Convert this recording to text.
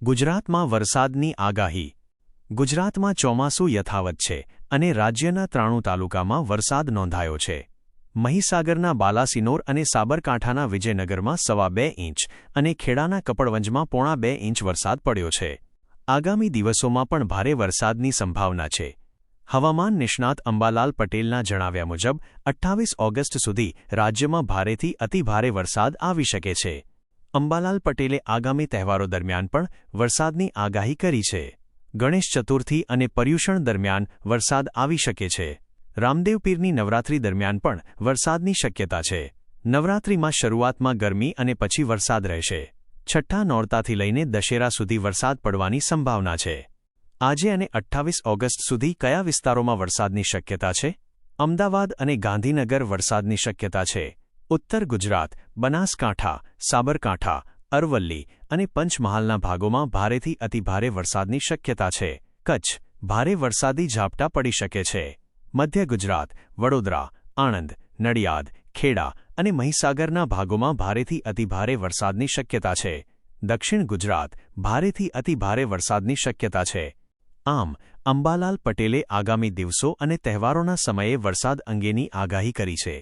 ગુજરાતમાં વરસાદની આગાહી. ગુજરાતમાં ચોમાસું યથાવત છે અને રાજ્યના 93 તાલુકામાં વરસાદ નોંધાયો છે. મહીસાગરના બાલાસિનોર અને સાબરકાંઠાના વિજયનગરમાં 2.25 ઇંચ અને ખેડાના કપડવંજમાં 1.25 ઇંચ વરસાદ પડ્યો છે. આગામી દિવસોમાં પણ ભારે વરસાદની સંભાવના છે. હવામાન નિષ્ણાત અંબાલાલ પટેલના જણાવ્યા મુજબ 28 ઓગસ્ટ સુધી રાજ્યમાં ભારેથી અતિભારે વરસાદ આવી શકે છે. અંબાલાલ પટેલે આગામી તહેવારો દરમિયાન પણ વરસાદની આગાહી કરી છે. ગણેશ ચતુર્થી અને પર્યુષણ દરમિયાન વરસાદ આવી શકે છે. રામદેવ પીરની નવરાત્રી દરમિયાન પણ વરસાદની શક્યતા છે. નવરાત્રીમાં શરૂઆતમાં ગરમી અને પછી વરસાદ રહેશે. છઠ્ઠા નોરતાથી લઈને દશેરા સુધી વરસાદ પડવાની સંભાવના છે. આજે અને 28 ઓગસ્ટ સુધી કયા વિસ્તારોમાં વરસાદની શક્યતા છે? અમદાવાદ અને ગાંધીનગર વરસાદની શક્યતા છે. ઉત્તર ગુજરાત, બનાસકાંઠા, સાબરકાંઠા, અરવલ્લી અને પંચમહાલના ભાગોમાં ભારેથી અતિભારે વરસાદની શક્યતા છે. કચ્છ ભારે વરસાદી ઝાપટા પડી શકે છે. મધ્ય ગુજરાત, વડોદરા, આણંદ, નડિયાદ, ખેડા અને મહીસાગરના ભાગોમાં ભારેથી અતિભારે વરસાદની શક્યતા છે. દક્ષિણ ગુજરાત ભારેથી અતિભારે વરસાદની શક્યતા છે. આમ, અંબાલાલ પટેલે આગામી દિવસો અને તહેવારોના સમયે વરસાદ અંગેની આગાહી કરી છે.